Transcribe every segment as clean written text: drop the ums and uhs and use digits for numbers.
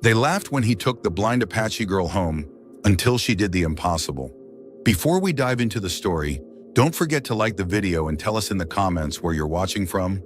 They laughed when he took the blind Apache girl home until she did the impossible. Before we dive into the story, don't forget to like the video and tell us in the comments where you're watching from.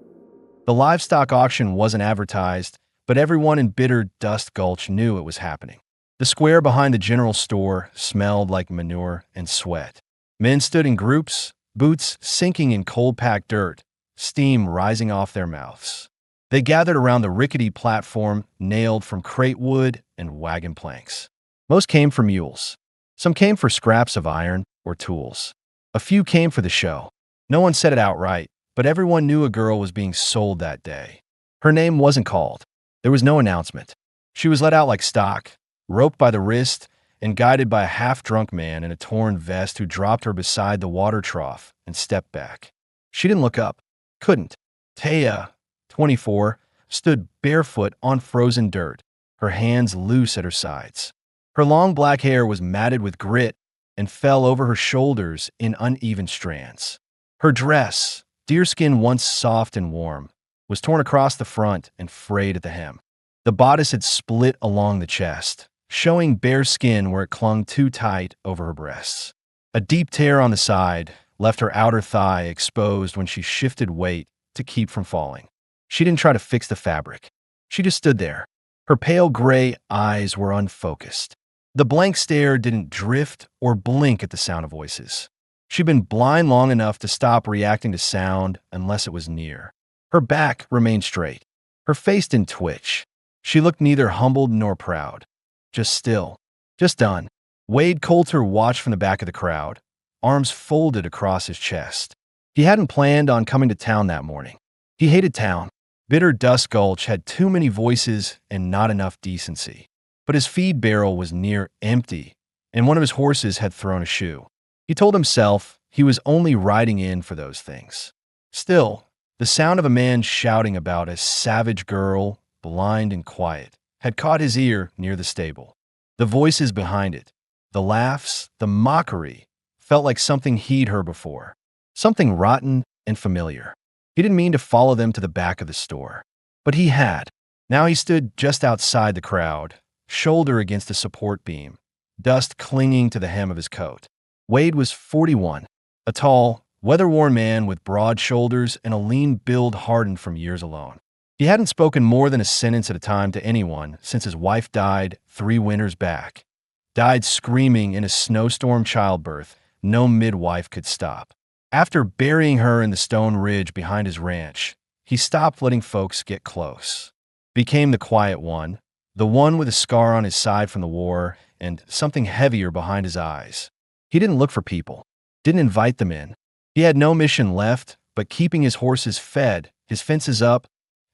The livestock auction wasn't advertised, but everyone in Bitter Dust Gulch knew it was happening. The square behind the general store smelled like manure and sweat. Men stood in groups, boots sinking in cold-packed dirt, steam rising off their mouths. They gathered around the rickety platform nailed from crate wood and wagon planks. Most came for mules. Some came for scraps of iron or tools. A few came for the show. No one said it outright, but everyone knew a girl was being sold that day. Her name wasn't called. There was no announcement. She was let out like stock, roped by the wrist and guided by a half-drunk man in a torn vest who dropped her beside the water trough and stepped back. She didn't look up. Couldn't. Taya, 24, stood barefoot on frozen dirt, her hands loose at her sides. Her long black hair was matted with grit and fell over her shoulders in uneven strands. Her dress, deerskin once soft and warm, was torn across the front and frayed at the hem. The bodice had split along the chest, showing bare skin where it clung too tight over her breasts. A deep tear on the side left her outer thigh exposed when she shifted weight to keep from falling. She didn't try to fix the fabric. She just stood there. Her pale gray eyes were unfocused. The blank stare didn't drift or blink at the sound of voices. She'd been blind long enough to stop reacting to sound unless it was near. Her back remained straight. Her face didn't twitch. She looked neither humbled nor proud. Just still. Just done. Wade Coulter watched from the back of the crowd, arms folded across his chest. He hadn't planned on coming to town that morning. He hated town. Bitter Dust Gulch had too many voices and not enough decency. But his feed barrel was near empty, and one of his horses had thrown a shoe. He told himself he was only riding in for those things. Still, the sound of a man shouting about a savage girl, blind and quiet, had caught his ear near the stable. The voices behind it, the laughs, the mockery, felt like something he'd heard before. Something rotten and familiar. He didn't mean to follow them to the back of the store. But he had. Now he stood just outside the crowd, shoulder against a support beam, dust clinging to the hem of his coat. Wade was 41, a tall, weather-worn man with broad shoulders and a lean build hardened from years alone. He hadn't spoken more than a sentence at a time to anyone since his wife died 3 winters back. Died screaming in a snowstorm childbirth no midwife could stop. After burying her in the stone ridge behind his ranch, he stopped letting folks get close. Became the quiet one, the one with a scar on his side from the war and something heavier behind his eyes. He didn't look for people, didn't invite them in. He had no mission left but keeping his horses fed, his fences up,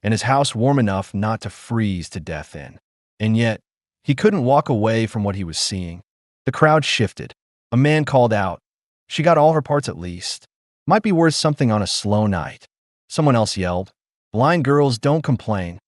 and his house warm enough not to freeze to death in. And yet, he couldn't walk away from what he was seeing. The crowd shifted. A man called out. She got all her parts at least. Might be worth something on a slow night. Someone else yelled. Blind girls don't complain.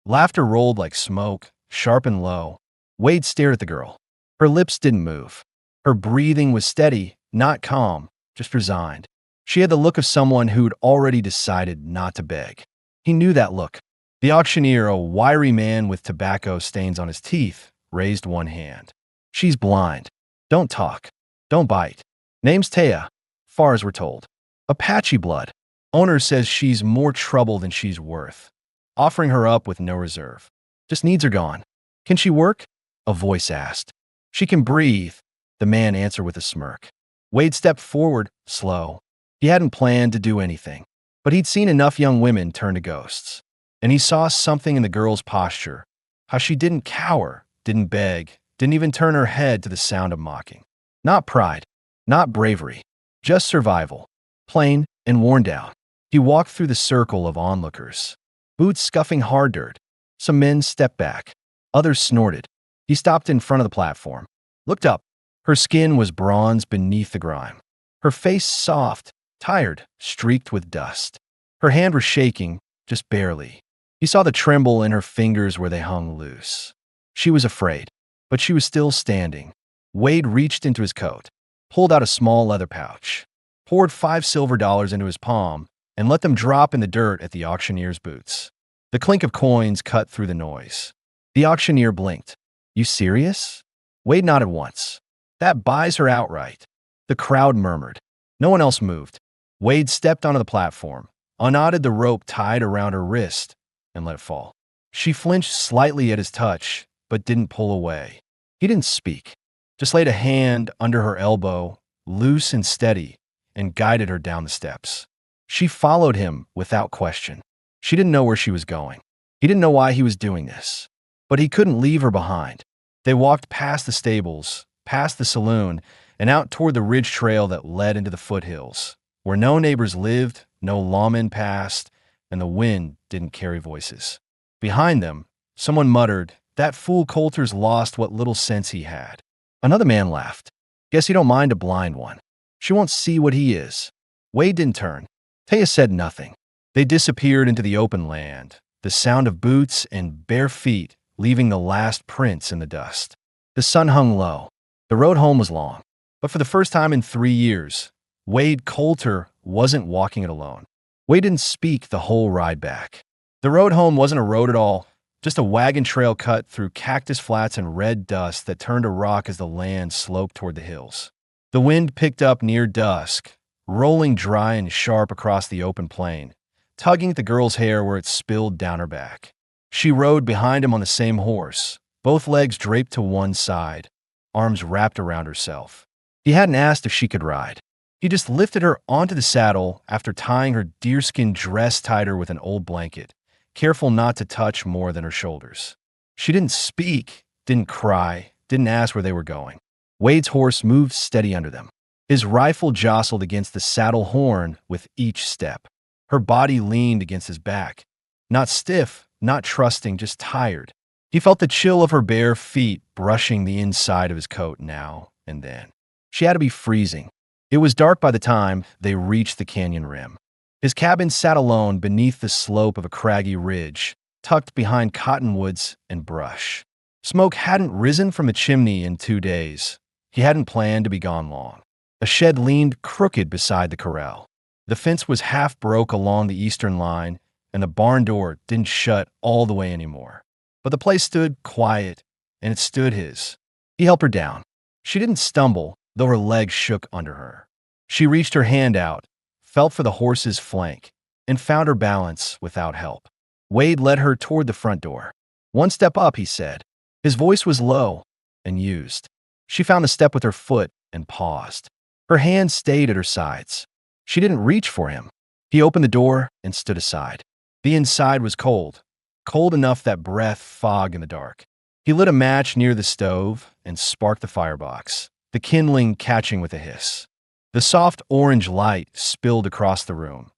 Laughter rolled like smoke, sharp and low. Wade stared at the girl. Her lips didn't move. Her breathing was steady, not calm, just resigned. She had the look of someone who'd already decided not to beg. He knew that look. The auctioneer, a wiry man with tobacco stains on his teeth, raised one hand. She's blind. Don't talk. Don't bite. Name's Taya, far as we're told. Apache blood. Owner says she's more trouble than she's worth. Offering her up with no reserve. Just needs her gone. Can she work? A voice asked. She can breathe, the man answered with a smirk. Wade stepped forward, slow. He hadn't planned to do anything, but he'd seen enough young women turn to ghosts. And he saw something in the girl's posture, how she didn't cower, didn't beg, didn't even turn her head to the sound of mocking. Not pride, not bravery, just survival, plain and worn down. He walked through the circle of onlookers, boots scuffing hard dirt. Some men stepped back, others snorted. He stopped in front of the platform, looked up. Her skin was bronze beneath the grime. Her face soft, tired, streaked with dust. Her hand was shaking, just barely. He saw the tremble in her fingers where they hung loose. She was afraid, but she was still standing. Wade reached into his coat, pulled out a small leather pouch, poured $5 silver into his palm, and let them drop in the dirt at the auctioneer's boots. The clink of coins cut through the noise. The auctioneer blinked. You serious? Wade nodded once. That buys her outright. The crowd murmured. No one else moved. Wade stepped onto the platform, unknotted the rope tied around her wrist, and let it fall. She flinched slightly at his touch, but didn't pull away. He didn't speak, just laid a hand under her elbow, loose and steady, and guided her down the steps. She followed him without question. She didn't know where she was going. He didn't know why he was doing this, but he couldn't leave her behind. They walked past the stables, past the saloon, and out toward the ridge trail that led into the foothills, where no neighbors lived, no lawmen passed, and the wind didn't carry voices. Behind them, someone muttered, "That fool Coulter's lost what little sense he had." Another man laughed. "Guess you don't mind a blind one. She won't see what he is." Wade didn't turn. Taya said nothing. They disappeared into the open land, the sound of boots and bare feet leaving the last prints in the dust. The sun hung low. The road home was long, but for the first time in 3 years, Wade Coulter wasn't walking it alone. Wade didn't speak the whole ride back. The road home wasn't a road at all, just a wagon trail cut through cactus flats and red dust that turned to rock as the land sloped toward the hills. The wind picked up near dusk, rolling dry and sharp across the open plain, tugging at the girl's hair where it spilled down her back. She rode behind him on the same horse, both legs draped to one side, arms wrapped around herself. He hadn't asked if she could ride. He just lifted her onto the saddle after tying her deerskin dress tighter with an old blanket, careful not to touch more than her shoulders. She didn't speak, didn't cry, didn't ask where they were going. Wade's horse moved steady under them. His rifle jostled against the saddle horn with each step. Her body leaned against his back. Not stiff, not trusting, just tired. He felt the chill of her bare feet brushing the inside of his coat now and then. She had to be freezing. It was dark by the time they reached the canyon rim. His cabin sat alone beneath the slope of a craggy ridge, tucked behind cottonwoods and brush. Smoke hadn't risen from a chimney in 2 days. He hadn't planned to be gone long. A shed leaned crooked beside the corral. The fence was half broke along the eastern line, and the barn door didn't shut all the way anymore. But the place stood quiet, and it stood his. He helped her down. She didn't stumble, though her legs shook under her. She reached her hand out, felt for the horse's flank, and found her balance without help. Wade led her toward the front door. "One step up," he said. His voice was low and used. She found the step with her foot and paused. Her hands stayed at her sides. She didn't reach for him. He opened the door and stood aside. The inside was cold, cold enough that breath fogged in the dark. He lit a match near the stove and sparked the firebox, the kindling catching with a hiss. The soft orange light spilled across the room.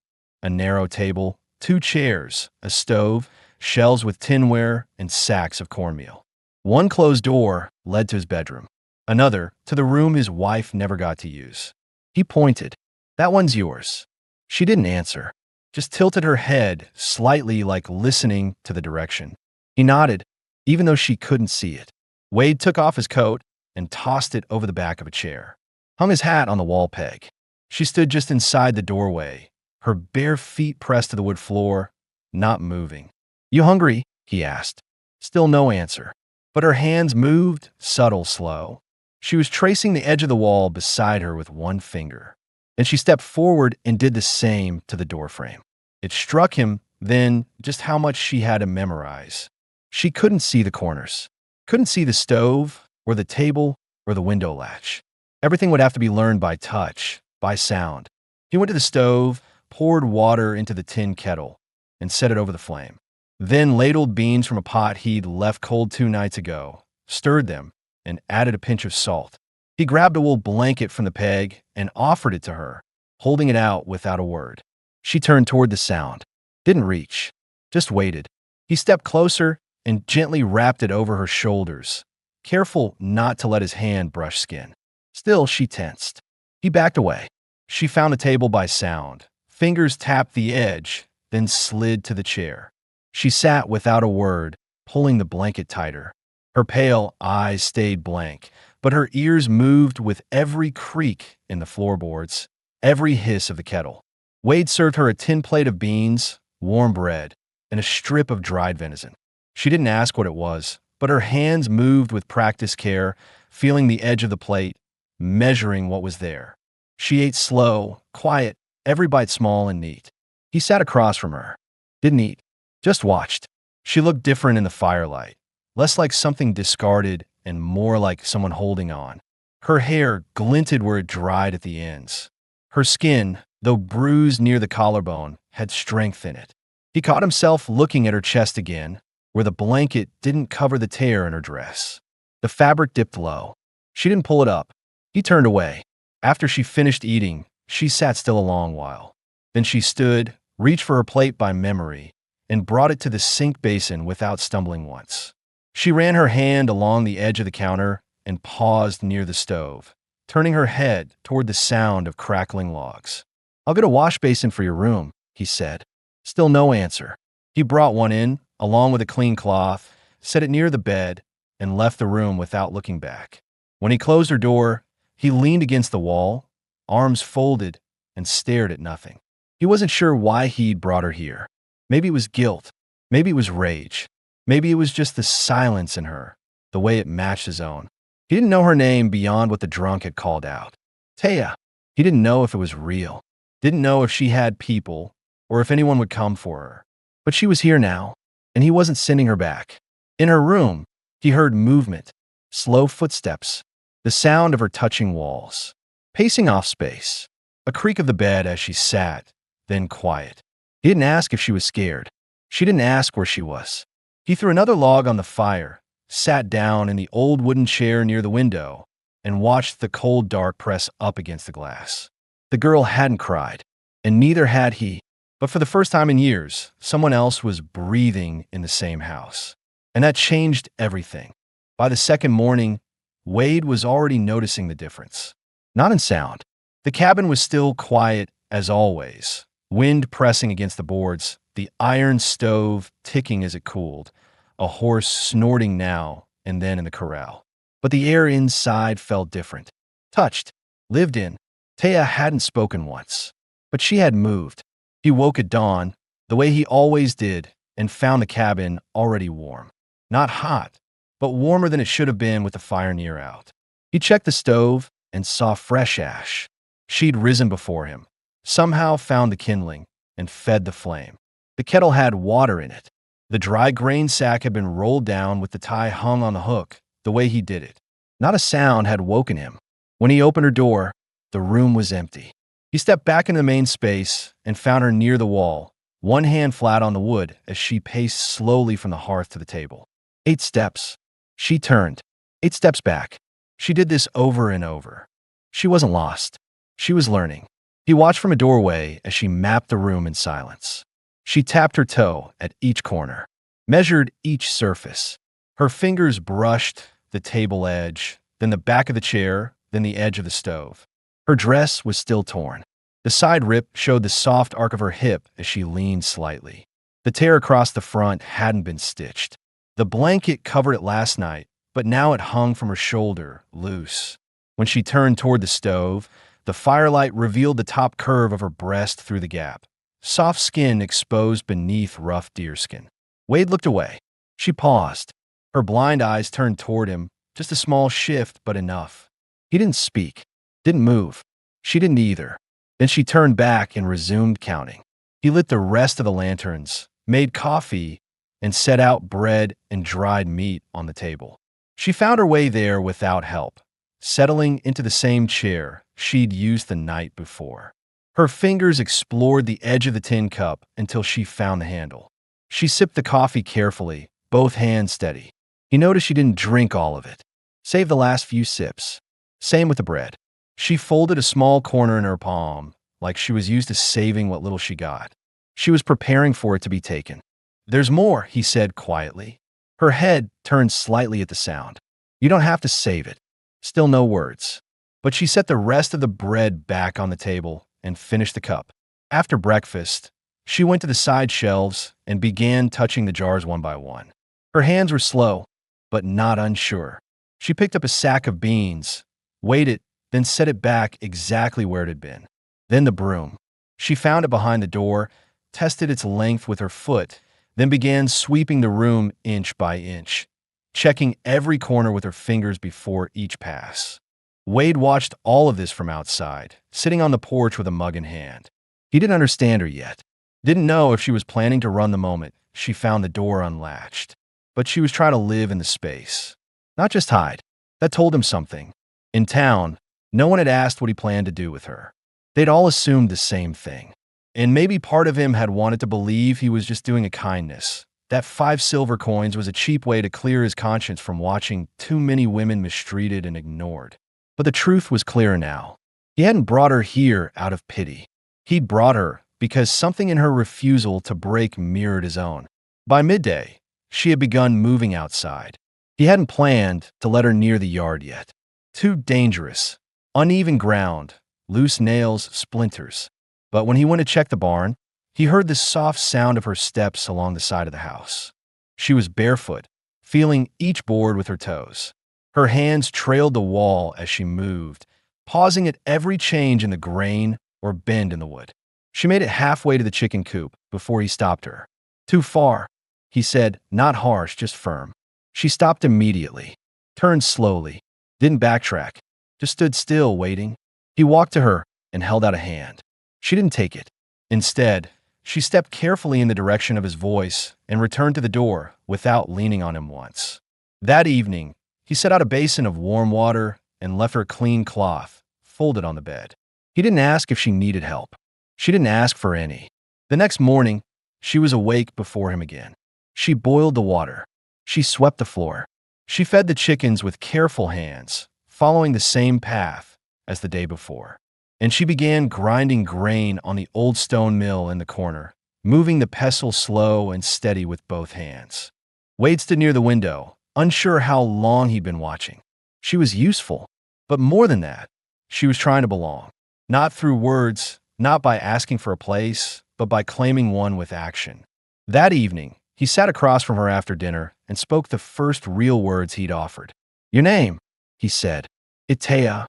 A narrow table, 2 chairs, a stove, shelves with tinware, and sacks of cornmeal. One closed door led to his bedroom. Another to the room his wife never got to use. He pointed. "That one's yours." She didn't answer, just tilted her head slightly like listening to the direction. He nodded, even though she couldn't see it. Wade took off his coat and tossed it over the back of a chair. Hung his hat on the wall peg. She stood just inside the doorway, her bare feet pressed to the wood floor, not moving. "You hungry?" he asked. Still no answer, but her hands moved, subtle, slow. She was tracing the edge of the wall beside her with one finger. Then she stepped forward and did the same to the doorframe. It struck him then just how much she had to memorize. She couldn't see the corners, couldn't see the stove, or the table, or the window latch. Everything would have to be learned by touch, by sound. He went to the stove, poured water into the tin kettle, and set it over the flame. Then ladled beans from a pot he'd left cold 2 nights ago, stirred them, and added a pinch of salt. He grabbed a wool blanket from the peg and offered it to her, holding it out without a word. She turned toward the sound. Didn't reach, just waited. He stepped closer and gently wrapped it over her shoulders, careful not to let his hand brush skin. Still, she tensed. He backed away. She found the table by sound. Fingers tapped the edge, then slid to the chair. She sat without a word, pulling the blanket tighter. Her pale eyes stayed blank, but her ears moved with every creak in the floorboards, every hiss of the kettle. Wade served her a tin plate of beans, warm bread, and a strip of dried venison. She didn't ask what it was, but her hands moved with practiced care, feeling the edge of the plate, measuring what was there. She ate slow, quiet, every bite small and neat. He sat across from her. Didn't eat, just watched. She looked different in the firelight, less like something discarded and more like someone holding on. Her hair glinted where it dried at the ends. Her skin, though bruised near the collarbone, had strength in it. He caught himself looking at her chest again, where the blanket didn't cover the tear in her dress. The fabric dipped low. She didn't pull it up. He turned away. After she finished eating, she sat still a long while. Then she stood, reached for her plate by memory, and brought it to the sink basin without stumbling once. She ran her hand along the edge of the counter and paused near the stove, turning her head toward the sound of crackling logs. "I'll get a wash basin for your room," he said. Still no answer. He brought one in, along with a clean cloth, set it near the bed, and left the room without looking back. When he closed her door, he leaned against the wall, arms folded, and stared at nothing. He wasn't sure why he'd brought her here. Maybe it was guilt. Maybe it was rage. Maybe it was just the silence in her, the way it matched his own. He didn't know her name beyond what the drunk had called out. Taya. He didn't know if it was real. Didn't know if she had people, or if anyone would come for her. But she was here now, and he wasn't sending her back. In her room, he heard movement, slow footsteps, the sound of her touching walls. Pacing off space, a creak of the bed as she sat, then quiet. He didn't ask if she was scared. She didn't ask where she was. He threw another log on the fire, sat down in the old wooden chair near the window, and watched the cold dark press up against the glass. The girl hadn't cried, and neither had he. But for the first time in years, someone else was breathing in the same house. And that changed everything. By the second morning, Wade was already noticing the difference. Not in sound. The cabin was still quiet as always, wind pressing against the boards, the iron stove ticking as it cooled, a horse snorting now and then in the corral. But the air inside felt different. Touched, lived in. Taya hadn't spoken once, but she had moved. He woke at dawn, the way he always did, and found the cabin already warm. Not hot, but warmer than it should have been with the fire near out. He checked the stove and saw fresh ash. She'd risen before him, somehow found the kindling, and fed the flame. The kettle had water in it. The dry grain sack had been rolled down with the tie hung on the hook, the way he did it. Not a sound had woken him. When he opened her door, the room was empty. He stepped back into the main space and found her near the wall, one hand flat on the wood as she paced slowly from the hearth to the table. 8 steps. She turned. 8 steps back. She did this over and over. She wasn't lost. She was learning. He watched from a doorway as she mapped the room in silence. She tapped her toe at each corner, measured each surface. Her fingers brushed the table edge, then the back of the chair, then the edge of the stove. Her dress was still torn. The side rip showed the soft arc of her hip as she leaned slightly. The tear across the front hadn't been stitched. The blanket covered it last night, but now it hung from her shoulder, loose. When she turned toward the stove, the firelight revealed the top curve of her breast through the gap. Soft skin exposed beneath rough deerskin. Wade looked away. She paused. Her blind eyes turned toward him, just a small shift, but enough. He didn't speak, didn't move. She didn't either. Then she turned back and resumed counting. He lit the rest of the lanterns, made coffee, and set out bread and dried meat on the table. She found her way there without help, settling into the same chair she'd used the night before. Her fingers explored the edge of the tin cup until she found the handle. She sipped the coffee carefully, both hands steady. He noticed she didn't drink all of it. Saved the last few sips. Same with the bread. She folded a small corner in her palm, like she was used to saving what little she got. She was preparing for it to be taken. "There's more," he said quietly. Her head turned slightly at the sound. "You don't have to save it." Still no words. But she set the rest of the bread back on the table and finished the cup. After breakfast, she went to the side shelves and began touching the jars one by one. Her hands were slow, but not unsure. She picked up a sack of beans, weighed it, then set it back exactly where it had been. Then the broom. She found it behind the door, tested its length with her foot, then began sweeping the room inch by inch. checking every corner with her fingers before each pass. Wade watched all of this from outside, sitting on the porch with a mug in hand. He didn't understand her yet. Didn't know if she was planning to run the moment she found the door unlatched. But she was trying to live in the space, not just hide. That told him something. In town, no one had asked what he planned to do with her. They'd all assumed the same thing. And maybe part of him had wanted to believe he was just doing a kindness. That 5 silver coins was a cheap way to clear his conscience from watching too many women mistreated and ignored. But the truth was clear now. He hadn't brought her here out of pity. He'd brought her because something in her refusal to break mirrored his own. By midday, she had begun moving outside. He hadn't planned to let her near the yard yet. Too dangerous. Uneven ground, loose nails, splinters. But when he went to check the barn, he heard the soft sound of her steps along the side of the house. She was barefoot, feeling each board with her toes. Her hands trailed the wall as she moved, pausing at every change in the grain or bend in the wood. She made it halfway to the chicken coop before he stopped her. "Too far," he said, not harsh, just firm. She stopped immediately, turned slowly, didn't backtrack, just stood still, waiting. He walked to her and held out a hand. She didn't take it. Instead, she stepped carefully in the direction of his voice and returned to the door without leaning on him once. That evening, he set out a basin of warm water and left her a clean cloth, folded on the bed. He didn't ask if she needed help. She didn't ask for any. The next morning, she was awake before him again. She boiled the water. She swept the floor. She fed the chickens with careful hands, following the same path as the day before. And she began grinding grain on the old stone mill in the corner, moving the pestle slow and steady with both hands. Wade stood near the window, unsure how long he'd been watching. She was useful, but more than that, she was trying to belong. Not through words, not by asking for a place, but by claiming one with action. That evening, he sat across from her after dinner and spoke the first real words he'd offered. "Your name," he said. "Itea."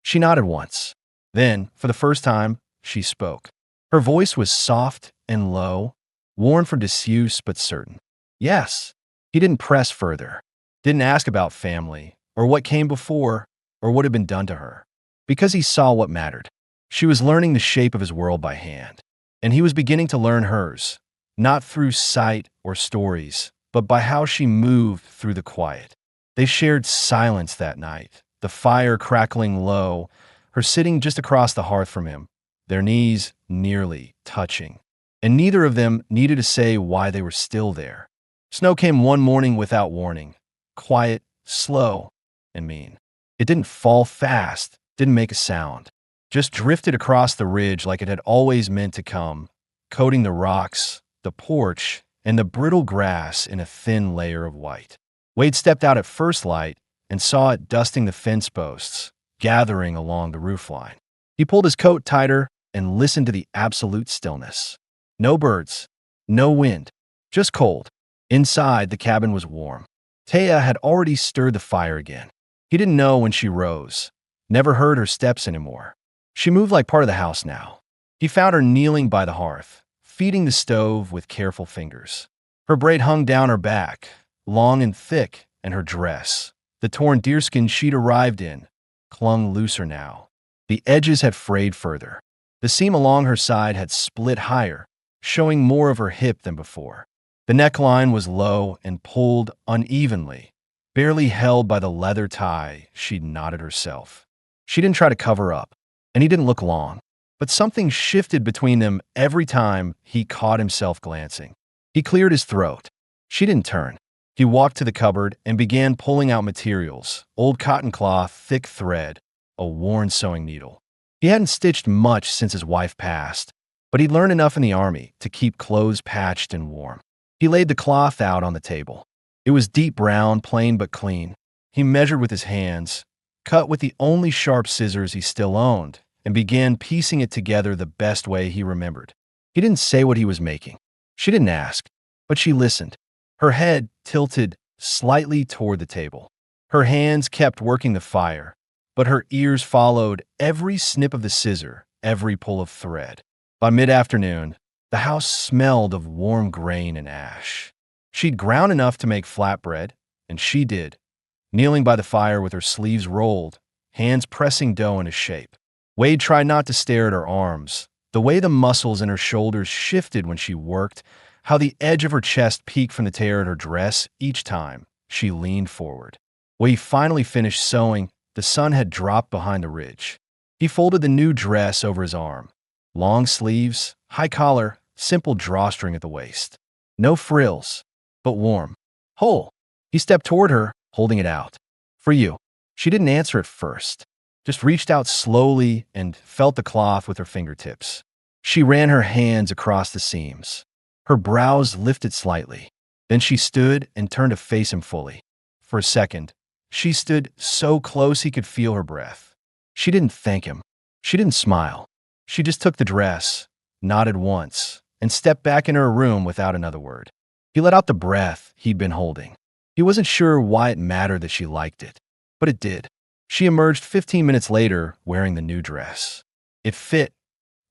She nodded once. Then, for the first time, she spoke. Her voice was soft and low, worn from disuse but certain. "Yes." He didn't press further, didn't ask about family, or what came before, or what had been done to her, because he saw what mattered. She was learning the shape of his world by hand, and he was beginning to learn hers, not through sight or stories, but by how she moved through the quiet. They shared silence that night, the fire crackling low, her sitting just across the hearth from him, their knees nearly touching. And neither of them needed to say why they were still there. Snow came one morning without warning, quiet, slow, and mean. It didn't fall fast, didn't make a sound, just drifted across the ridge like it had always meant to come, coating the rocks, the porch, and the brittle grass in a thin layer of white. Wade stepped out at first light and saw it dusting the fence posts, gathering along the roofline. He pulled his coat tighter and listened to the absolute stillness. No birds, no wind, just cold. Inside, the cabin was warm. Taya had already stirred the fire again. He didn't know when she rose, never heard her steps anymore. She moved like part of the house now. He found her kneeling by the hearth, feeding the stove with careful fingers. Her braid hung down her back, long and thick, and her dress, the torn deerskin she'd arrived in, clung looser now. The edges had frayed further. The seam along her side had split higher, showing more of her hip than before. The neckline was low and pulled unevenly, barely held by the leather tie she'd knotted herself. She didn't try to cover up, and he didn't look long, but something shifted between them every time he caught himself glancing. He cleared his throat. She didn't turn. He walked to the cupboard and began pulling out materials, old cotton cloth, thick thread, a worn sewing needle. He hadn't stitched much since his wife passed, but he'd learned enough in the army to keep clothes patched and warm. He laid the cloth out on the table. It was deep brown, plain but clean. He measured with his hands, cut with the only sharp scissors he still owned, and began piecing it together the best way he remembered. He didn't say what he was making. She didn't ask, but she listened. Her head tilted slightly toward the table. Her hands kept working the fire, but her ears followed every snip of the scissor, every pull of thread. By mid-afternoon, the house smelled of warm grain and ash. She'd ground enough to make flatbread and she did, kneeling by the fire with her sleeves rolled, hands pressing dough into shape. Wade tried not to stare at her arms, the way the muscles in her shoulders shifted when she worked, how the edge of her chest peeked from the tear in her dress each time she leaned forward. When he finally finished sewing, the sun had dropped behind the ridge. He folded the new dress over his arm. Long sleeves, high collar, simple drawstring at the waist. No frills, but warm. Whole. He stepped toward her, holding it out. For you. She didn't answer at first, just reached out slowly and felt the cloth with her fingertips. She ran her hands across the seams. Her brows lifted slightly. Then she stood and turned to face him fully. For a second, she stood so close he could feel her breath. She didn't thank him. She didn't smile. She just took the dress, nodded once, and stepped back into her room without another word. He let out the breath he'd been holding. He wasn't sure why it mattered that she liked it, but it did. She emerged 15 minutes later wearing the new dress. It fit,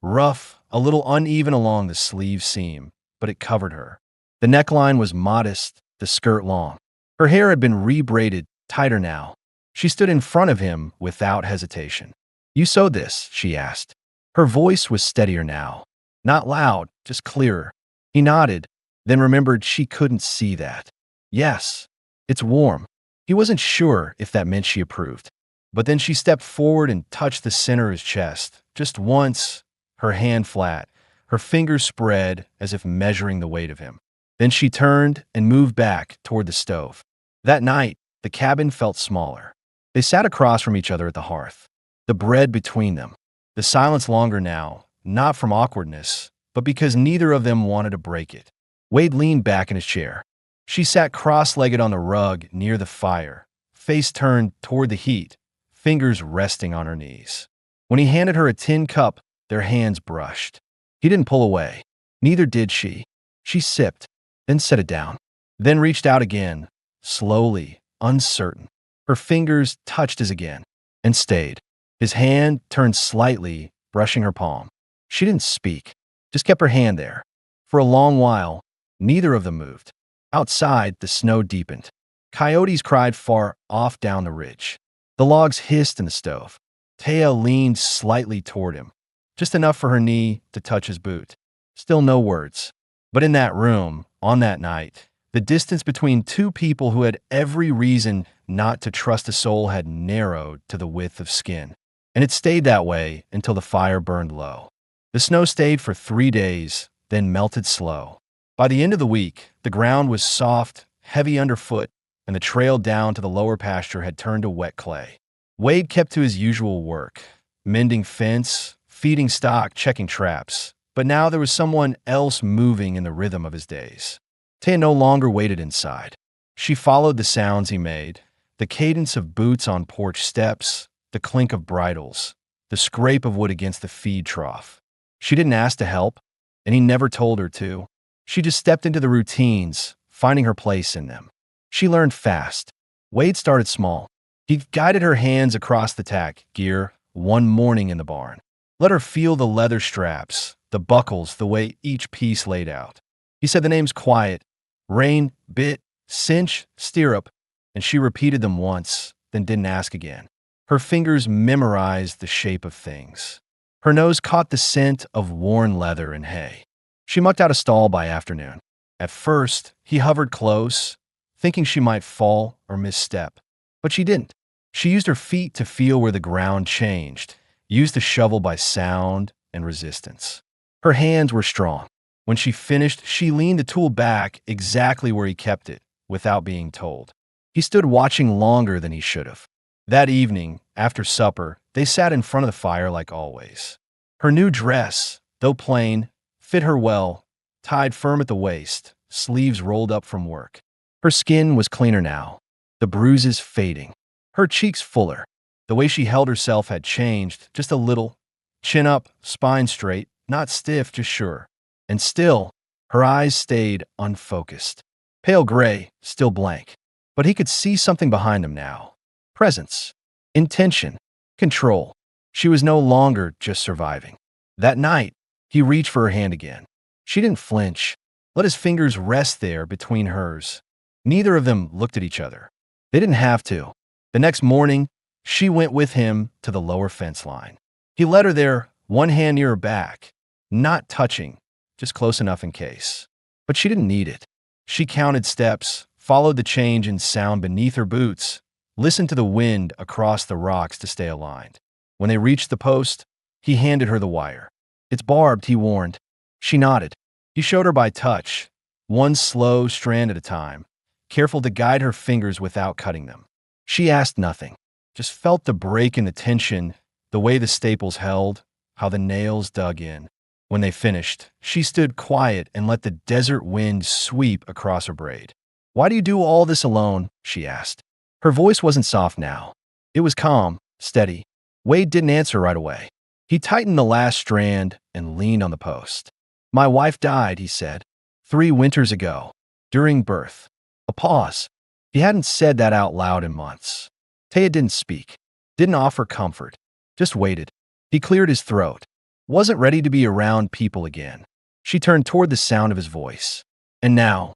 rough, a little uneven along the sleeve seam, but it covered her. The neckline was modest, the skirt long. Her hair had been rebraided, tighter now. She stood in front of him without hesitation. "You sewed this?" she asked. Her voice was steadier now. Not loud, just clearer. He nodded, then remembered she couldn't see that. "Yes, it's warm." He wasn't sure if that meant she approved. But then she stepped forward and touched the center of his chest, just once, her hand flat, her fingers spread as if measuring the weight of him. Then she turned and moved back toward the stove. That night, the cabin felt smaller. They sat across from each other at the hearth, the bread between them. The silence longer now, not from awkwardness, but because neither of them wanted to break it. Wade leaned back in his chair. She sat cross-legged on the rug near the fire, face turned toward the heat, fingers resting on her knees. When he handed her a tin cup, their hands brushed. He didn't pull away. Neither did she. She sipped, then set it down, then reached out again, slowly, uncertain. Her fingers touched his again, and stayed. His hand turned slightly, brushing her palm. She didn't speak, just kept her hand there. For a long while, neither of them moved. Outside, the snow deepened. Coyotes cried far off down the ridge. The logs hissed in the stove. Taya leaned slightly toward him, just enough for her knee to touch his boot. Still no words. But in that room, on that night, the distance between two people who had every reason not to trust a soul had narrowed to the width of skin. And it stayed that way until the fire burned low. The snow stayed for 3 days, then melted slow. By the end of the week, the ground was soft, heavy underfoot, and the trail down to the lower pasture had turned to wet clay. Wade kept to his usual work, mending fence, feeding stock, checking traps. But now there was someone else moving in the rhythm of his days. Taya no longer waited inside. She followed the sounds he made, the cadence of boots on porch steps, the clink of bridles, the scrape of wood against the feed trough. She didn't ask to help, and he never told her to. She just stepped into the routines, finding her place in them. She learned fast. Wade started small. He guided her hands across the tack gear one morning in the barn. Let her feel the leather straps, the buckles, the way each piece laid out. He said the names quiet: rein, bit, cinch, stirrup, and she repeated them once, then didn't ask again. Her fingers memorized the shape of things. Her nose caught the scent of worn leather and hay. She mucked out a stall by afternoon. At first, he hovered close, thinking she might fall or misstep. But she didn't. She used her feet to feel where the ground changed, used the shovel by sound and resistance. Her hands were strong. When she finished, she leaned the tool back exactly where he kept it, without being told. He stood watching longer than he should have. That evening, after supper, they sat in front of the fire like always. Her new dress, though plain, fit her well, tied firm at the waist, sleeves rolled up from work. Her skin was cleaner now, the bruises fading. Her cheeks fuller. The way she held herself had changed, just a little. Chin up, spine straight, not stiff, just sure. And still, her eyes stayed unfocused. Pale gray, still blank. But he could see something behind them now. Presence. Intention. Control. She was no longer just surviving. That night, he reached for her hand again. She didn't flinch. Let his fingers rest there between hers. Neither of them looked at each other. They didn't have to. The next morning, she went with him to the lower fence line. He led her there, one hand near her back, not touching, just close enough in case. But she didn't need it. She counted steps, followed the change in sound beneath her boots, listened to the wind across the rocks to stay aligned. When they reached the post, he handed her the wire. "It's barbed," he warned. She nodded. He showed her by touch, one slow strand at a time, careful to guide her fingers without cutting them. She asked nothing, just felt the break in the tension, the way the staples held, how the nails dug in. When they finished, she stood quiet and let the desert wind sweep across her braid. "Why do you do all this alone?" she asked. Her voice wasn't soft now. It was calm, steady. Wade didn't answer right away. He tightened the last strand and leaned on the post. "My wife died," he said, 3 winters ago, during birth." A pause. He hadn't said that out loud in months. Taya didn't speak, didn't offer comfort, just waited. He cleared his throat, wasn't ready to be around people again. She turned toward the sound of his voice. And now,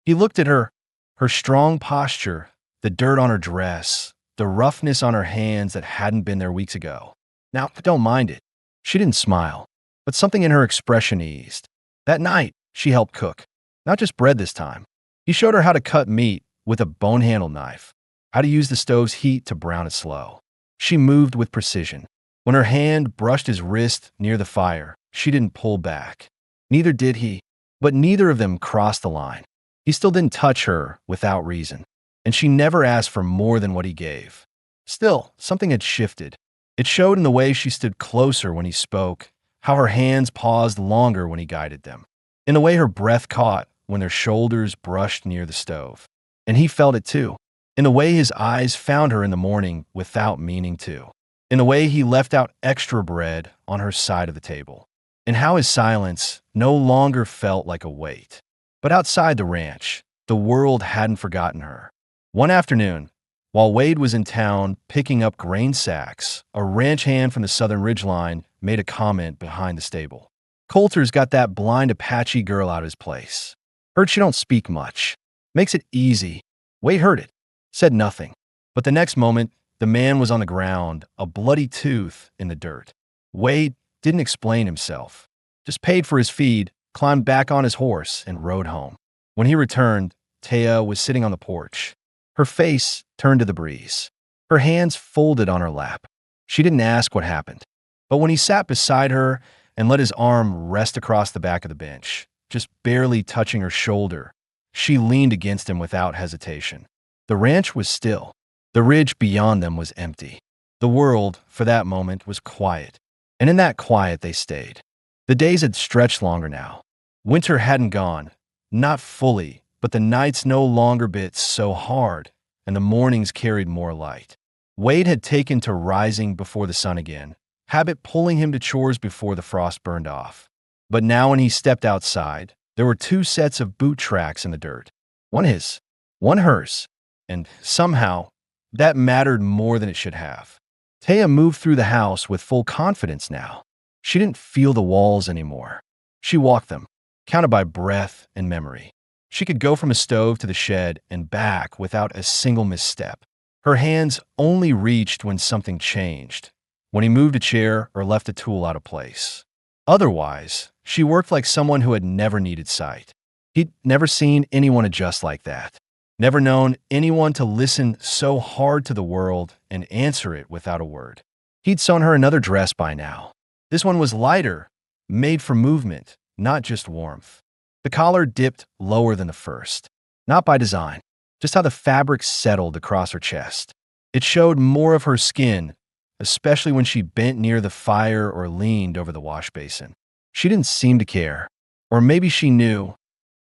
he looked at her, her strong posture, the dirt on her dress, the roughness on her hands that hadn't been there weeks ago. "Now, don't mind it." She didn't smile, but something in her expression eased. That night, she helped cook. Not just bread this time. He showed her how to cut meat with a bone-handled knife, how to use the stove's heat to brown it slow. She moved with precision. When her hand brushed his wrist near the fire, she didn't pull back. Neither did he, but neither of them crossed the line. He still didn't touch her without reason, and she never asked for more than what he gave. Still, something had shifted. It showed in the way she stood closer when he spoke, how her hands paused longer when he guided them, in the way her breath caught when their shoulders brushed near the stove. And he felt it too, in the way his eyes found her in the morning without meaning to, in the way he left out extra bread on her side of the table, and how his silence no longer felt like a weight. But outside the ranch, the world hadn't forgotten her. One afternoon, while Wade was in town picking up grain sacks, a ranch hand from the southern ridgeline made a comment behind the stable. "Coulter's got that blind Apache girl out of his place. Heard she don't speak much. Makes it easy." Wade heard it, said nothing. But the next moment, the man was on the ground, a bloody tooth in the dirt. Wade didn't explain himself, just paid for his feed, climbed back on his horse, and rode home. When he returned, Taya was sitting on the porch, her face turned to the breeze, her hands folded on her lap. She didn't ask what happened, but when he sat beside her and let his arm rest across the back of the bench, just barely touching her shoulder, she leaned against him without hesitation. The ranch was still. The ridge beyond them was empty. The world, for that moment, was quiet. And in that quiet they stayed. The days had stretched longer now. Winter hadn't gone, not fully, but the nights no longer bit so hard, and the mornings carried more light. Wade had taken to rising before the sun again, habit pulling him to chores before the frost burned off. But now when he stepped outside, there were 2 sets of boot tracks in the dirt. One his, one hers. And somehow, that mattered more than it should have. Taya moved through the house with full confidence now. She didn't feel the walls anymore. She walked them, counted by breath and memory. She could go from a stove to the shed and back without a single misstep. Her hands only reached when something changed, when he moved a chair or left a tool out of place. Otherwise, she worked like someone who had never needed sight. He'd never seen anyone adjust like that. Never known anyone to listen so hard to the world and answer it without a word. He'd sewn her another dress by now. This one was lighter, made for movement, not just warmth. The collar dipped lower than the first. Not by design, just how the fabric settled across her chest. It showed more of her skin, especially when she bent near the fire or leaned over the wash basin. She didn't seem to care, or maybe she knew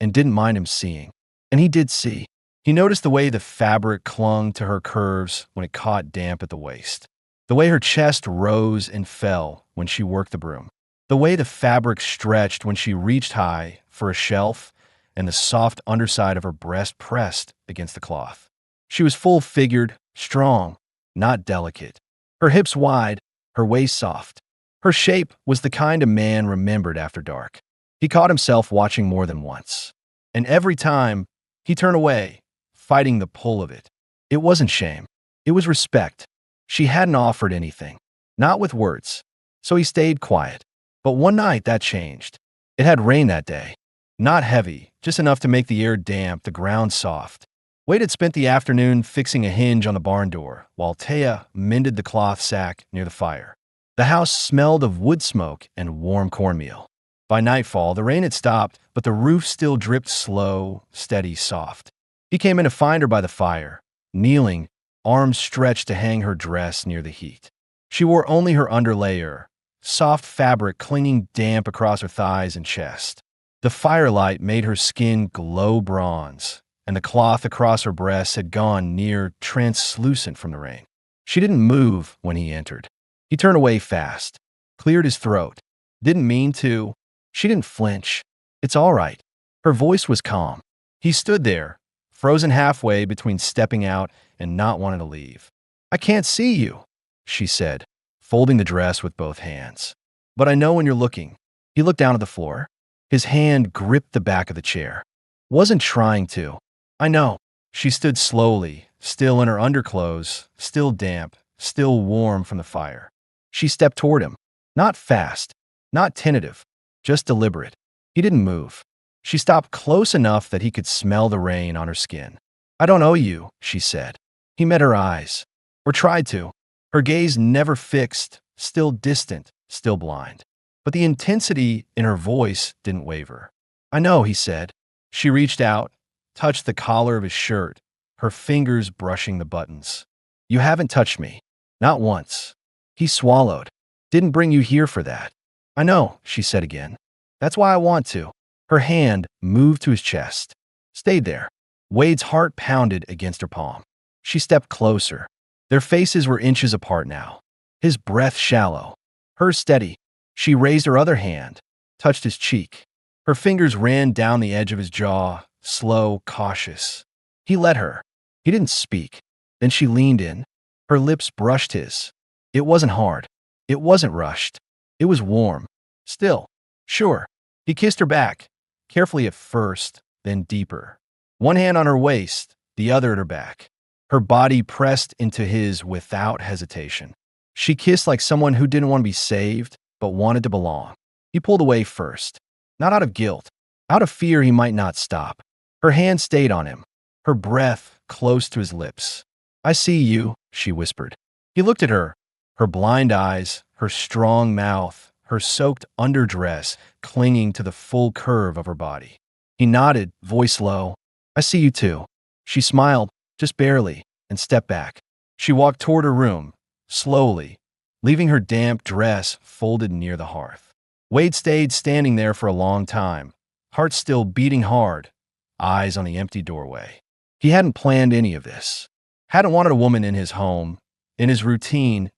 and didn't mind him seeing. And he did see. He noticed the way the fabric clung to her curves when it caught damp at the waist, the way her chest rose and fell when she worked the broom, the way the fabric stretched when she reached high for a shelf and the soft underside of her breast pressed against the cloth. She was full-figured, strong, not delicate. Her hips wide, her waist soft. Her shape was the kind a man remembered after dark. He caught himself watching more than once. And every time, he turned away, fighting the pull of it. It wasn't shame. It was respect. She hadn't offered anything. Not with words. So he stayed quiet. But one night that changed. It had rained that day. Not heavy, just enough to make the air damp, the ground soft. Wade had spent the afternoon fixing a hinge on the barn door, while Taya mended the cloth sack near the fire. The house smelled of wood smoke and warm cornmeal. By nightfall, the rain had stopped, but the roof still dripped slow, steady, soft. He came in to find her by the fire, kneeling, arms stretched to hang her dress near the heat. She wore only her underlayer, soft fabric clinging damp across her thighs and chest. The firelight made her skin glow bronze, and the cloth across her breasts had gone near translucent from the rain. She didn't move when he entered. He turned away fast, cleared his throat. Didn't mean to. She didn't flinch. It's all right. Her voice was calm. He stood there, frozen halfway between stepping out and not wanting to leave. I can't see you, she said, folding the dress with both hands. But I know when you're looking. He looked down at the floor. His hand gripped the back of the chair. Wasn't trying to. I know. She stood slowly, still in her underclothes, still damp, still warm from the fire. She stepped toward him. Not fast, not tentative, just deliberate. He didn't move. She stopped close enough that he could smell the rain on her skin. I don't owe you, she said. He met her eyes, or tried to. Her gaze never fixed, still distant, still blind. But the intensity in her voice didn't waver. I know, he said. She reached out, touched the collar of his shirt, her fingers brushing the buttons. You haven't touched me. Not once. He swallowed. Didn't bring you here for that. I know, she said again. That's why I want to. Her hand moved to his chest. Stayed there. Wade's heart pounded against her palm. She stepped closer. Their faces were inches apart now. His breath shallow. Hers steady. She raised her other hand, touched his cheek. Her fingers ran down the edge of his jaw, slow, cautious. He let her. He didn't speak. Then she leaned in. Her lips brushed his. It wasn't hard. It wasn't rushed. It was warm. Still. Sure. He kissed her back, carefully at first, then deeper. One hand on her waist, the other at her back. Her body pressed into his without hesitation. She kissed like someone who didn't want to be saved, but wanted to belong. He pulled away first. Not out of guilt. Out of fear he might not stop. Her hand stayed on him. Her breath close to his lips. I see you, she whispered. He looked at her. Her blind eyes, her strong mouth, her soaked underdress clinging to the full curve of her body. He nodded, voice low. I see you too. She smiled, just barely, and stepped back. She walked toward her room, slowly, leaving her damp dress folded near the hearth. Wade stayed standing there for a long time, heart still beating hard, eyes on the empty doorway. He hadn't planned any of this. Hadn't wanted a woman in his home, in his routine,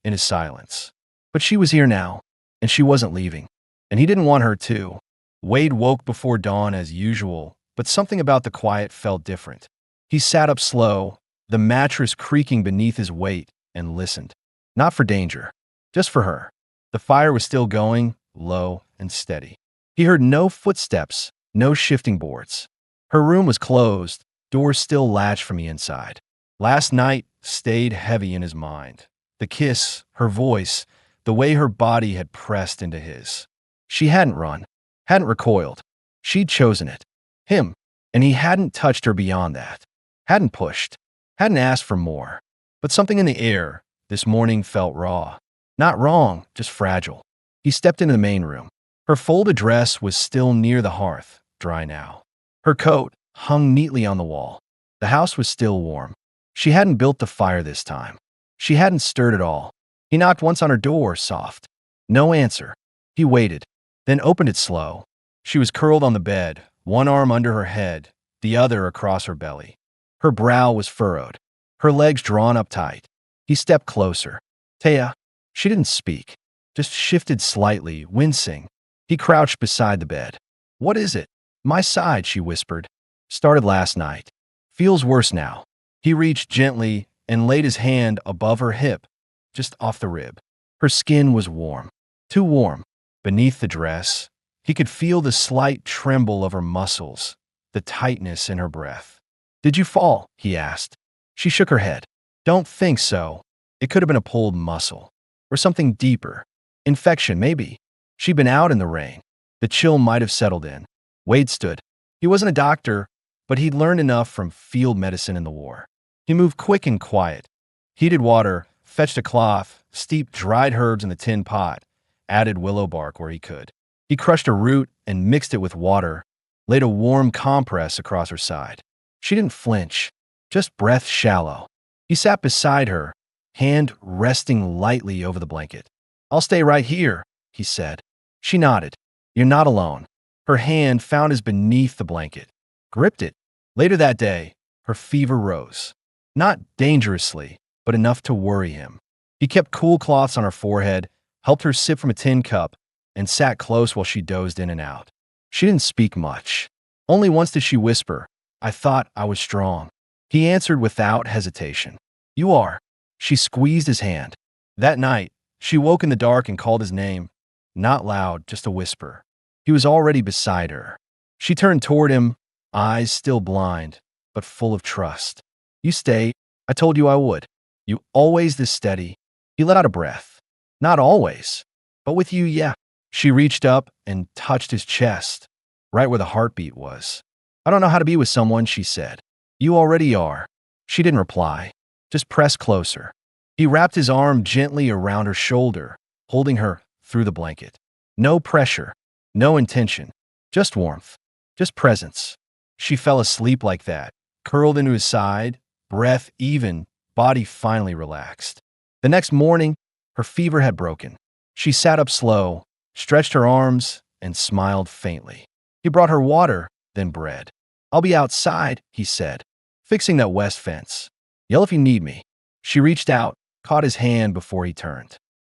in his silence. But she was here now, and she wasn't leaving. And he didn't want her to. Wade woke before dawn as usual, but something about the quiet felt different. He sat up slow, the mattress creaking beneath his weight, and listened. Not for danger, just for her. The fire was still going, low and steady. He heard no footsteps, no shifting boards. Her room was closed, doors still latched from the inside. Last night stayed heavy in his mind. The kiss, her voice, the way her body had pressed into his. She hadn't run, hadn't recoiled. She'd chosen it. Him. And he hadn't touched her beyond that. Hadn't pushed. Hadn't asked for more. But something in the air this morning felt raw. Not wrong, just fragile. He stepped into the main room. Her folded dress was still near the hearth, dry now. Her coat hung neatly on the wall. The house was still warm. She hadn't built the fire this time. She hadn't stirred at all. He knocked once on her door, soft. No answer. He waited, then opened it slow. She was curled on the bed, one arm under her head, the other across her belly. Her brow was furrowed, her legs drawn up tight. He stepped closer. Taya. She didn't speak, just shifted slightly, wincing. He crouched beside the bed. What is it? My side, she whispered. Started last night. Feels worse now. He reached gently and laid his hand above her hip, just off the rib. Her skin was warm, too warm. Beneath the dress, he could feel the slight tremble of her muscles, the tightness in her breath. Did you fall? He asked. She shook her head. Don't think so. It could have been a pulled muscle. Or something deeper. Infection, maybe. She'd been out in the rain. The chill might have settled in. Wade stood. He wasn't a doctor, but he'd learned enough from field medicine in the war. He moved quick and quiet. Heated water, fetched a cloth, steeped dried herbs in the tin pot, added willow bark where he could. He crushed a root and mixed it with water, laid a warm compress across her side. She didn't flinch, just breath shallow. He sat beside her, hand resting lightly over the blanket. I'll stay right here, he said. She nodded. You're not alone. Her hand found his beneath the blanket, gripped it. Later that day, her fever rose. Not dangerously, but enough to worry him. He kept cool cloths on her forehead, helped her sip from a tin cup, and sat close while she dozed in and out. She didn't speak much. Only once did she whisper, I thought I was strong. He answered without hesitation. You are. She squeezed his hand. That night, she woke in the dark and called his name. Not loud, just a whisper. He was already beside her. She turned toward him, eyes still blind, but full of trust. You stay. I told you I would. You always this steady. He let out a breath. Not always. But with you, yeah. She reached up and touched his chest, right where the heartbeat was. I don't know how to be with someone, she said. You already are. She didn't reply. Just pressed closer. He wrapped his arm gently around her shoulder, holding her through the blanket. No pressure, no intention, just warmth, just presence. She fell asleep like that, curled into his side, breath even, body finally relaxed. The next morning, her fever had broken. She sat up slow, stretched her arms, and smiled faintly. He brought her water, then bread. I'll be outside, he said, fixing that west fence. Yell if you need me. She reached out, caught his hand before he turned.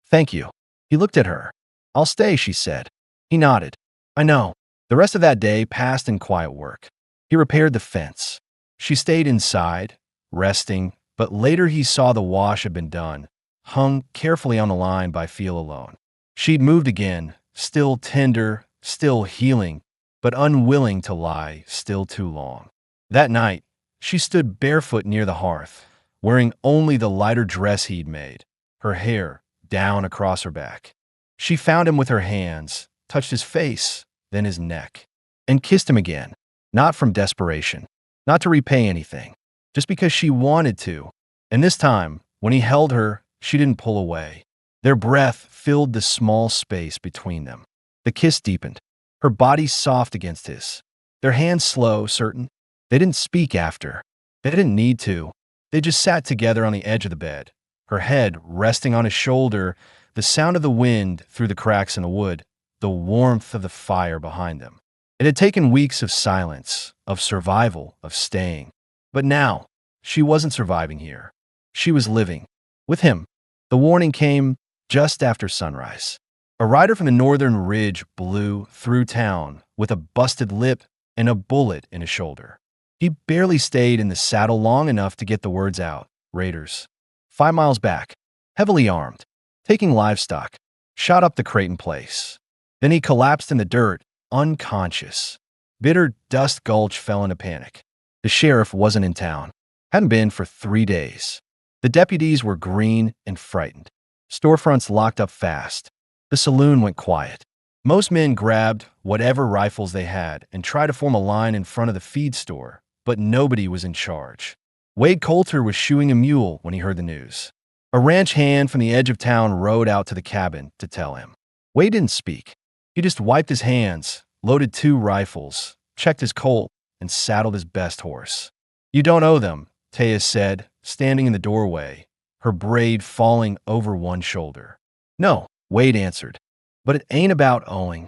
Thank you. He looked at her. I'll stay, she said. He nodded. I know. The rest of that day passed in quiet work. He repaired the fence. She stayed inside, resting, but later he saw the wash had been done, hung carefully on the line by Feel alone. She'd moved again, still tender, still healing, but unwilling to lie still too long. That night, she stood barefoot near the hearth, wearing only the lighter dress he'd made, her hair down across her back. She found him with her hands, touched his face, then his neck, and kissed him again, not from desperation, not to repay anything, just because she wanted to. And this time, when he held her, she didn't pull away. Their breath filled the small space between them. The kiss deepened, her body soft against his. Their hands slow, certain. They didn't speak after. They didn't need to. They just sat together on the edge of the bed, her head resting on his shoulder, the sound of the wind through the cracks in the wood, the warmth of the fire behind them. It had taken weeks of silence, of survival, of staying. But now, she wasn't surviving here. She was living. With him. The warning came just after sunrise. A rider from the northern ridge blew through town with a busted lip and a bullet in his shoulder. He barely stayed in the saddle long enough to get the words out. Raiders. 5 miles back. Heavily armed. Taking livestock. Shot up the Creighton place. Then he collapsed in the dirt, unconscious. Bitter Dust Gulch fell into panic. The sheriff wasn't in town. Hadn't been for 3 days. The deputies were green and frightened. Storefronts locked up fast. The saloon went quiet. Most men grabbed whatever rifles they had and tried to form a line in front of the feed store, but nobody was in charge. Wade Coulter was shoeing a mule when he heard the news. A ranch hand from the edge of town rode out to the cabin to tell him. Wade didn't speak. He just wiped his hands, loaded 2 rifles, checked his colt, and saddled his best horse. You don't owe them, Taya said, standing in the doorway, her braid falling over one shoulder. No, Wade answered, but it ain't about owing.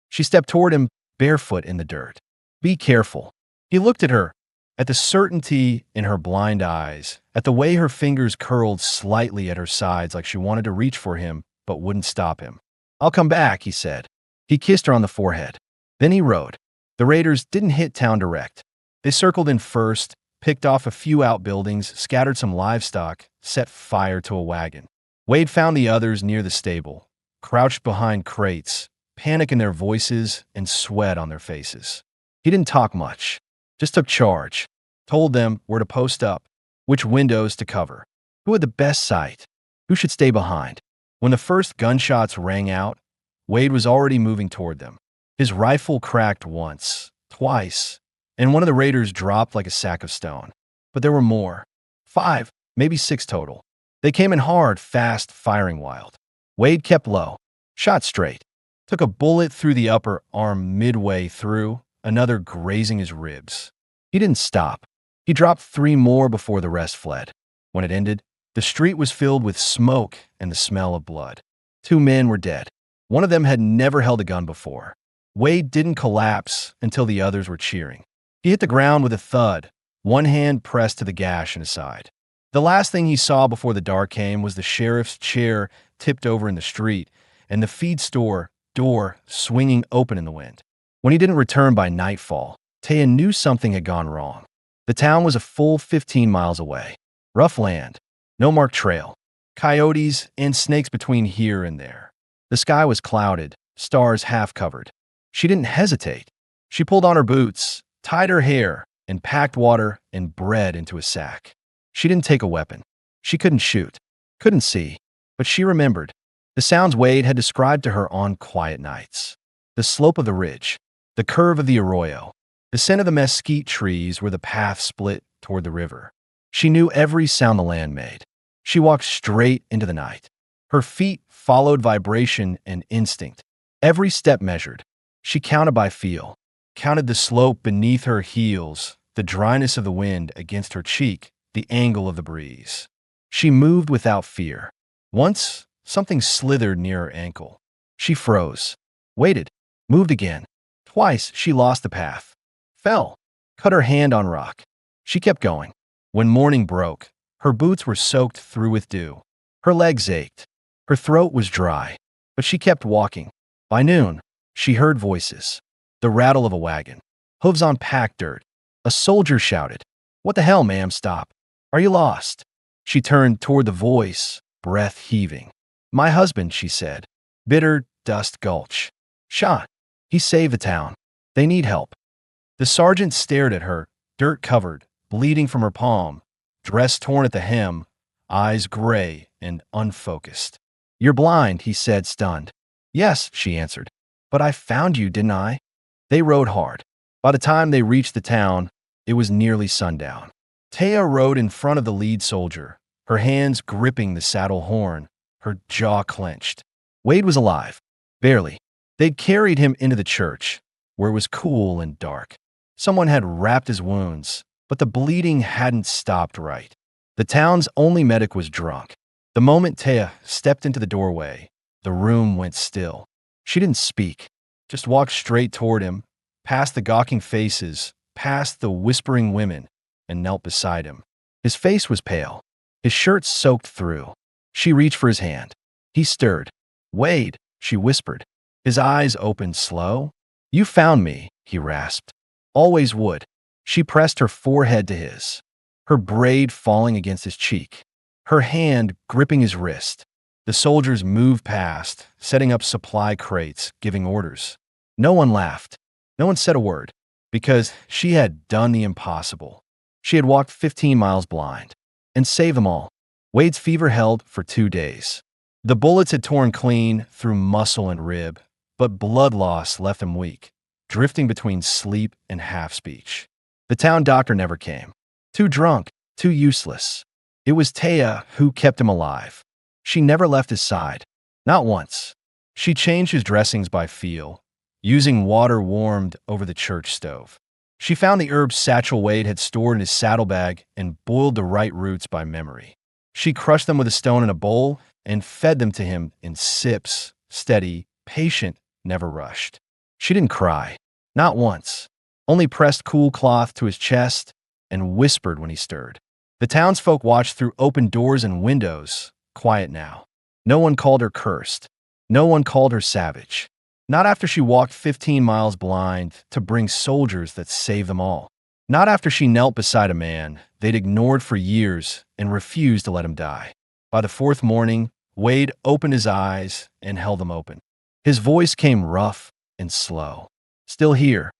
She stepped toward him, barefoot in the dirt. Be careful. He looked at her, at the certainty in her blind eyes, at the way her fingers curled slightly at her sides like she wanted to reach for him, but wouldn't stop him. I'll come back, he said. He kissed her on the forehead. Then he rode. The raiders didn't hit town direct. They circled in first, picked off a few outbuildings, scattered some livestock, set fire to a wagon. Wade found the others near the stable, crouched behind crates, panic in their voices and sweat on their faces. He didn't talk much, just took charge told them where to post up, which windows to cover, who had the best sight, who should stay behind. When the first gunshots rang out, Wade was already moving toward them. His rifle cracked once, twice, and one of the raiders dropped like a sack of stone. But there were more. 5, maybe 6 total. They came in hard, fast, firing wild. Wade kept low, shot straight, took a bullet through the upper arm midway through, another grazing his ribs. He didn't stop. He dropped 3 more before the rest fled. When it ended, the street was filled with smoke and the smell of blood. 2 men were dead. One of them had never held a gun before. Wade didn't collapse until the others were cheering. He hit the ground with a thud, one hand pressed to the gash in his side. The last thing he saw before the dark came was the sheriff's chair tipped over in the street and the feed store door swinging open in the wind. When he didn't return by nightfall, Taya knew something had gone wrong. The town was a full 15 miles away. Rough land, no marked trail, coyotes and snakes between here and there. The sky was clouded, stars half covered. She didn't hesitate. She pulled on her boots, tied her hair, and packed water and bread into a sack. She didn't take a weapon. She couldn't shoot, couldn't see, but she remembered the sounds Wade had described to her on quiet nights. The slope of the ridge, the curve of the arroyo, the scent of the mesquite trees where the path split toward the river. She knew every sound the land made. She walked straight into the night. Her feet followed vibration and instinct. Every step measured. She counted by feel, counted the slope beneath her heels, the dryness of the wind against her cheek, the angle of the breeze. She moved without fear. Once, something slithered near her ankle. She froze, waited, moved again. Twice, she lost the path, fell, cut her hand on rock. She kept going. When morning broke, her boots were soaked through with dew. Her legs ached. Her throat was dry, but she kept walking. By noon, she heard voices, the rattle of a wagon, hooves on packed dirt. A soldier shouted, "What the hell, ma'am, stop. Are you lost?" She turned toward the voice, breath heaving. "My husband," she said. Bitter Dust Gulch. "Shot. He saved the town. They need help." The sergeant stared at her, dirt covered, bleeding from her palm, dress torn at the hem, eyes gray and unfocused. "You're blind," he said, stunned. "Yes," she answered. "But I found you, didn't I?" They rode hard. By the time they reached the town, it was nearly sundown. Taya rode in front of the lead soldier, her hands gripping the saddle horn, her jaw clenched. Wade was alive. Barely. They'd carried him into the church, where it was cool and dark. Someone had wrapped his wounds, but the bleeding hadn't stopped right. The town's only medic was drunk. The moment Taya stepped into the doorway, the room went still. She didn't speak, just walked straight toward him, past the gawking faces, past the whispering women, and knelt beside him. His face was pale, his shirt soaked through. She reached for his hand. He stirred. "Wade," she whispered. His eyes opened slow. "You found me," he rasped. "Always would." She pressed her forehead to his, her braid falling against his cheek, her hand gripping his wrist. The soldiers moved past, setting up supply crates, giving orders. No one laughed. No one said a word, because she had done the impossible. She had walked 15 miles blind and saved them all. Wade's fever held for 2 days. The bullets had torn clean through muscle and rib, but blood loss left him weak, drifting between sleep and half-speech. The town doctor never came. Too drunk, too useless. It was Taya who kept him alive. She never left his side. Not once. She changed his dressings by feel, using water warmed over the church stove. She found the herb satchel Wade had stored in his saddlebag and boiled the right roots by memory. She crushed them with a stone in a bowl and fed them to him in sips, steady, patient, never rushed. She didn't cry. Not once. Only pressed cool cloth to his chest and whispered when he stirred. The townsfolk watched through open doors and windows, quiet now. No one called her cursed. No one called her savage. Not after she walked 15 miles blind to bring soldiers that saved them all. Not after she knelt beside a man they'd ignored for years and refused to let him die. By the 4th morning, Wade opened his eyes and held them open. His voice came rough and slow. "Still here."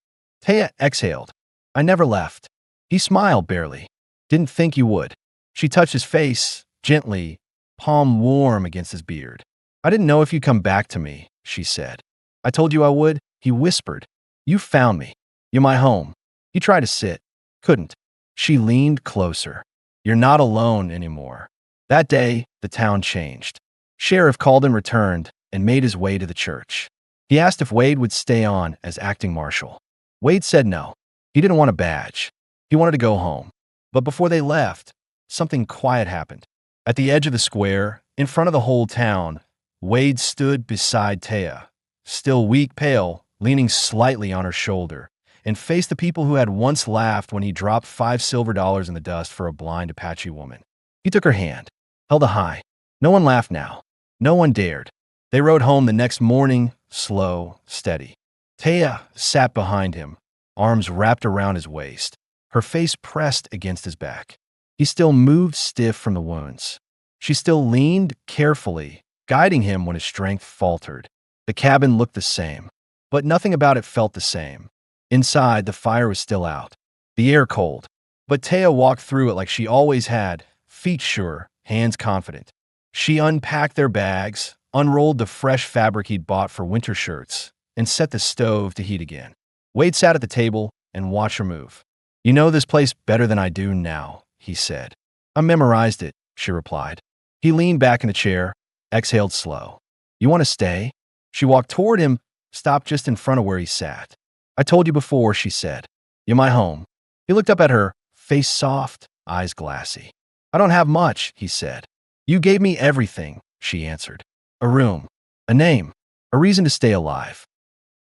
Taya exhaled. "I never left." He smiled barely. Didn't think you would. She touched his face, gently, palm warm against his beard. I didn't know if you'd come back to me, she said. I told you I would, he whispered. You found me. You're my home. He tried to sit. Couldn't. She leaned closer. You're not alone anymore. That day, the town changed. Sheriff Calden returned and made his way to the church. He asked if Wade would stay on as acting marshal. Wade said no. He didn't want a badge. He wanted to go home. But before they left, something quiet happened. At the edge of the square, in front of the whole town, Wade stood beside Taya, still weak, pale, leaning slightly on her shoulder, and faced the people who had once laughed when he dropped $5 in the dust for a blind Apache woman. He took her hand, held it high. No one laughed now. No one dared. They rode home the next morning, slow, steady. Taya sat behind him, arms wrapped around his waist, her face pressed against his back. He still moved stiff from the wounds. She still leaned carefully, guiding him when his strength faltered. The cabin looked the same, but nothing about it felt the same. Inside, the fire was still out, the air cold, but Taya walked through it like she always had, feet sure, hands confident. She unpacked their bags, unrolled the fresh fabric he'd bought for winter shirts, and set the stove to heat again. Wade sat at the table and watched her move. You know this place better than I do now, he said. I memorized it, she replied. He leaned back in the chair, exhaled slow. You want to stay? She walked toward him, stopped just in front of where he sat. I told you before, she said. You're my home. He looked up at her, face soft, eyes glassy. I don't have much, he said. You gave me everything, she answered. A room, a name, a reason to stay alive.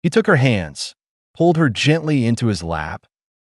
He took her hands, pulled her gently into his lap,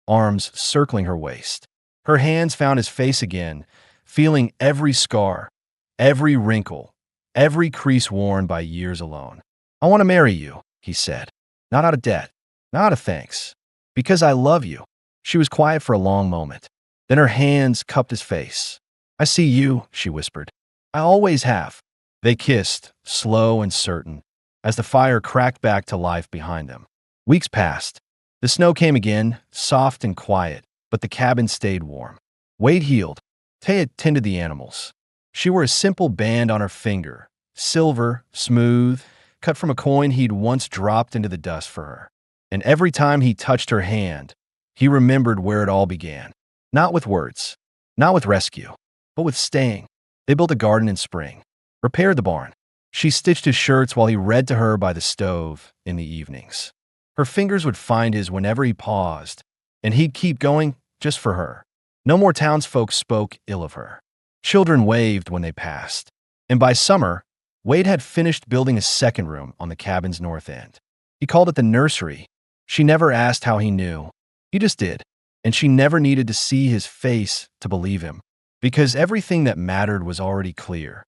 arms circling her waist. Her hands found his face again, feeling every scar, every wrinkle, every crease worn by years alone. I want to marry you, he said. Not out of debt, not out of thanks. Because I love you. She was quiet for a long moment. Then her hands cupped his face. I see you, she whispered. I always have. They kissed, slow and certain, as the fire cracked back to life behind them. Weeks passed. The snow came again, soft and quiet, but the cabin stayed warm. Wade healed. Taya tended the animals. She wore a simple band on her finger, silver, smooth, cut from a coin he'd once dropped into the dust for her. And every time he touched her hand, he remembered where it all began. Not with words, not with rescue, but with staying. They built a garden in spring, repaired the barn. She stitched his shirts while he read to her by the stove in the evenings. Her fingers would find his whenever he paused, and he'd keep going just for her. No more townsfolk spoke ill of her. Children waved when they passed. And by summer, Wade had finished building a second room on the cabin's north end. He called it the nursery. She never asked how he knew. He just did. And she never needed to see his face to believe him, because everything that mattered was already clear.